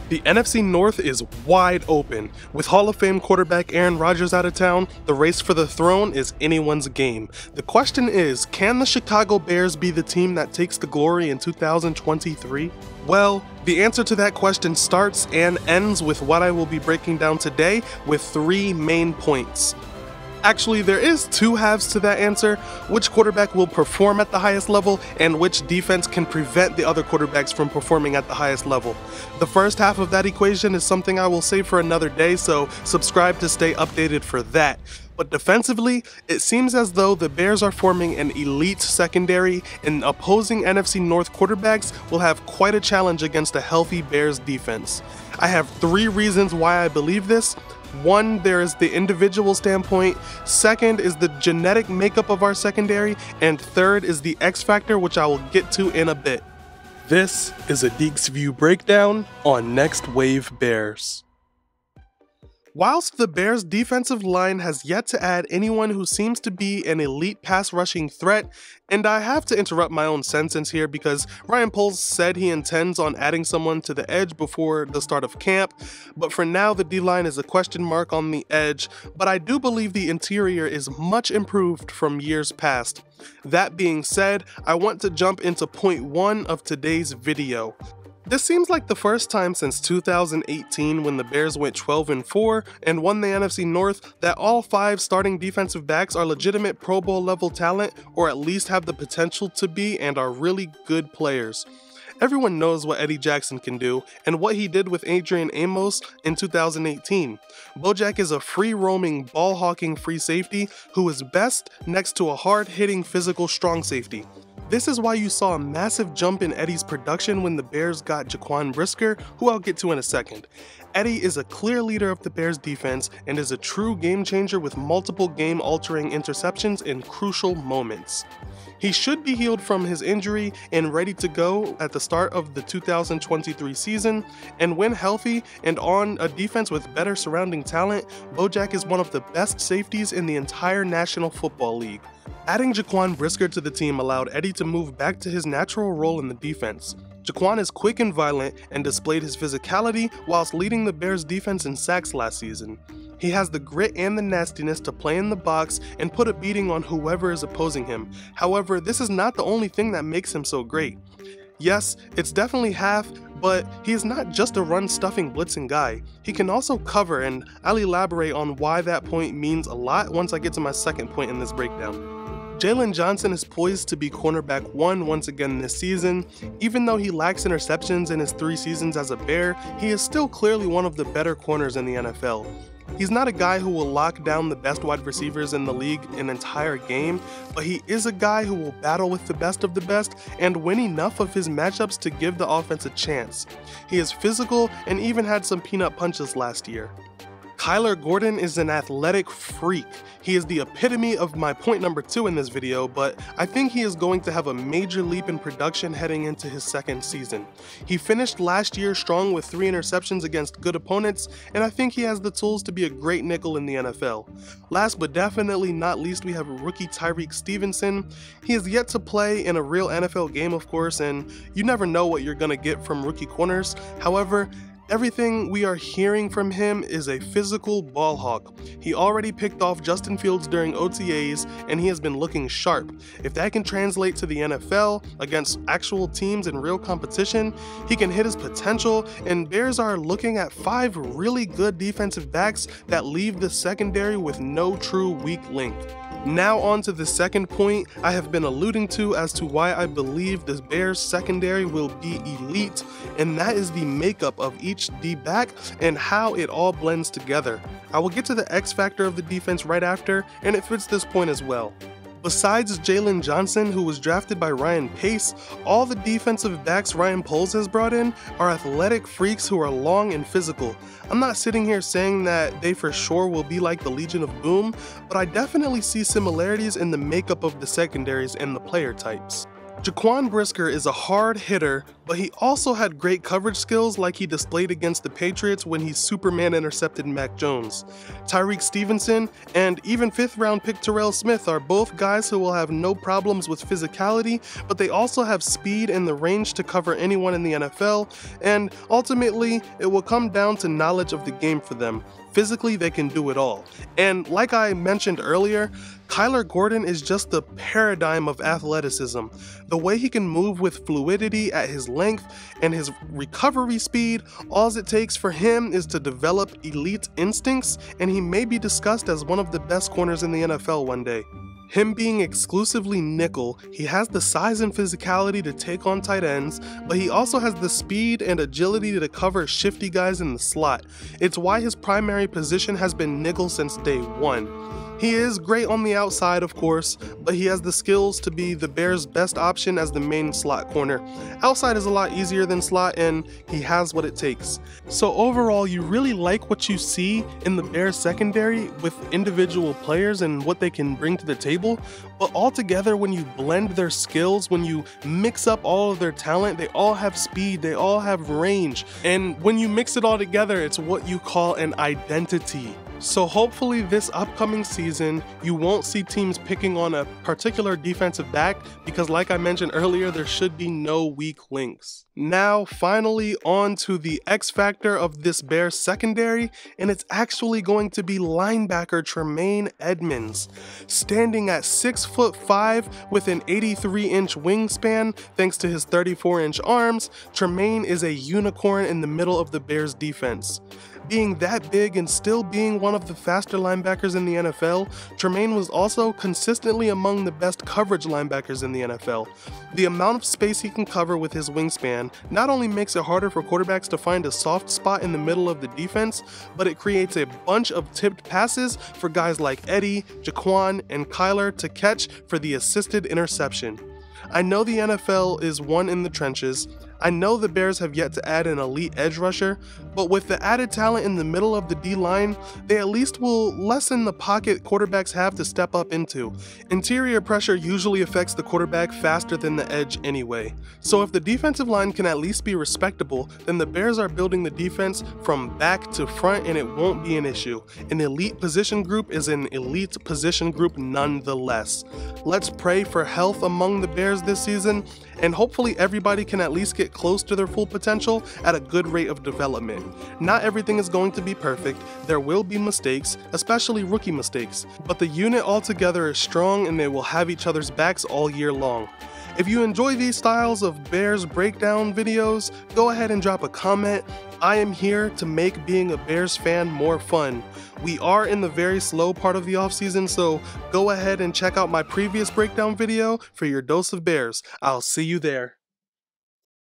The NFC North is wide open. With Hall of Fame quarterback Aaron Rodgers out of town, the race for the throne is anyone's game. The question is, can the Chicago Bears be the team that takes the glory in 2023? Well, the answer to that question starts and ends with what I will be breaking down today with 3 main points. Actually, there is 2 halves to that answer: which quarterback will perform at the highest level and which defense can prevent the other quarterbacks from performing at the highest level. The first half of that equation is something I will save for another day, so subscribe to stay updated for that. But defensively, it seems as though the Bears are forming an elite secondary, and opposing NFC North quarterbacks will have quite a challenge against a healthy Bears defense. I have 3 reasons why I believe this. 1, there is the individual standpoint, 2nd is the genetic makeup of our secondary, and 3rd is the X factor, which I will get to in a bit. This is a DeeksView breakdown on Next Wave Bears. Whilst the Bears' defensive line has yet to add anyone who seems to be an elite pass rushing threat, and I have to interrupt my own sentence here because Ryan Poles said he intends on adding someone to the edge before the start of camp, but for now the D-line is a question mark on the edge, but I do believe the interior is much improved from years past. That being said, I want to jump into point 1 of today's video. This seems like the first time since 2018, when the Bears went 12-4 and won the NFC North, that all 5 starting defensive backs are legitimate Pro Bowl level talent, or at least have the potential to be and are really good players. Everyone knows what Eddie Jackson can do and what he did with Adrian Amos in 2018. Bojack is a free-roaming, ball-hawking free safety who is best next to a hard-hitting physical strong safety. This is why you saw a massive jump in Eddie's production when the Bears got Jaquan Brisker, who I'll get to in a second. Eddie is a clear leader of the Bears defense and is a true game changer with multiple game-altering interceptions in crucial moments. He should be healed from his injury and ready to go at the start of the 2023 season, and when healthy and on a defense with better surrounding talent, Bojack is one of the best safeties in the entire National Football League. Adding Jaquan Brisker to the team allowed Eddie to move back to his natural role in the defense. Jaquan is quick and violent and displayed his physicality whilst leading the Bears defense in sacks last season. He has the grit and the nastiness to play in the box and put a beating on whoever is opposing him. However, this is not the only thing that makes him so great. Yes, it's definitely half, but he is not just a run-stuffing blitzing guy. He can also cover, and I'll elaborate on why that point means a lot once I get to my second point in this breakdown. Jalen Johnson is poised to be cornerback 1 once again this season. Even though he lacks interceptions in his 3 seasons as a Bear, he is still clearly one of the better corners in the NFL. He's not a guy who will lock down the best wide receivers in the league an entire game, but he is a guy who will battle with the best of the best and win enough of his matchups to give the offense a chance. He is physical and even had some peanut punches last year. Kyler Gordon is an athletic freak. He is the epitome of my point number 2 in this video, but I think he is going to have a major leap in production heading into his 2nd season. He finished last year strong with 3 interceptions against good opponents, and I think he has the tools to be a great nickel in the NFL. Last but definitely not least, we have rookie Tyreek Stevenson. He is yet to play in a real NFL game, of course, and you never know what you're gonna get from rookie corners. However, everything we are hearing from him is a physical ball hawk. He already picked off Justin Fields during OTAs, and he has been looking sharp. If that can translate to the NFL against actual teams in real competition, he can hit his potential, and Bears are looking at 5 really good defensive backs that leave the secondary with no true weak link. Now on to the second point I have been alluding to as to why I believe the Bears secondary will be elite, and that is the makeup of each D-back and how it all blends together. I will get to the X factor of the defense right after, and it fits this point as well. Besides Jalen Johnson, who was drafted by Ryan Pace, all the defensive backs Ryan Poles has brought in are athletic freaks who are long and physical. I'm not sitting here saying that they for sure will be like the Legion of Boom, but I definitely see similarities in the makeup of the secondaries and the player types. Jaquan Brisker is a hard hitter, but he also had great coverage skills like he displayed against the Patriots when he Superman intercepted Mac Jones. Tyreek Stevenson and even 5th round pick Terrell Smith are both guys who will have no problems with physicality, but they also have speed and the range to cover anyone in the NFL, and ultimately it will come down to knowledge of the game for them. Physically, they can do it all. And like I mentioned earlier, Kyler Gordon is just the paradigm of athleticism. The way he can move with fluidity at his length and his recovery speed, all it takes for him is to develop elite instincts, and he may be discussed as one of the best corners in the NFL one day. Him being exclusively nickel, he has the size and physicality to take on tight ends, but he also has the speed and agility to cover shifty guys in the slot. It's why his primary position has been nickel since day one. He is great on the outside, of course, but he has the skills to be the Bears' best option as the main slot corner. Outside is a lot easier than slot, and he has what it takes. So overall, you really like what you see in the Bears secondary with individual players and what they can bring to the table, but altogether when you blend their skills, when you mix up all of their talent, they all have speed, they all have range, and when you mix it all together, it's what you call an identity. So hopefully this upcoming season, you won't see teams picking on a particular defensive back because like I mentioned earlier, there should be no weak links. Now, finally on to the X factor of this Bears secondary, and it's actually going to be linebacker Tremaine Edmunds. Standing at 6'5" with an 83-inch wingspan thanks to his 34-inch arms, Tremaine is a unicorn in the middle of the Bears defense. Being that big and still being one of the faster linebackers in the NFL, Tremaine was also consistently among the best coverage linebackers in the NFL. The amount of space he can cover with his wingspan not only makes it harder for quarterbacks to find a soft spot in the middle of the defense, but it creates a bunch of tipped passes for guys like Eddie, Jaquan, and Kyler to catch for the assisted interception. I know the NFL is one in the trenches. I know the Bears have yet to add an elite edge rusher, but with the added talent in the middle of the D-line, they at least will lessen the pocket quarterbacks have to step up into. Interior pressure usually affects the quarterback faster than the edge anyway. So if the defensive line can at least be respectable, then the Bears are building the defense from back to front and it won't be an issue. An elite position group is an elite position group nonetheless. Let's pray for health among the Bears this season, and hopefully everybody can at least get close to their full potential at a good rate of development. Not everything is going to be perfect, there will be mistakes, especially rookie mistakes, but the unit altogether is strong and they will have each other's backs all year long. If you enjoy these styles of Bears breakdown videos, go ahead and drop a comment. I am here to make being a Bears fan more fun. We are in the very slow part of the offseason, so go ahead and check out my previous breakdown video for your dose of Bears. I'll see you there.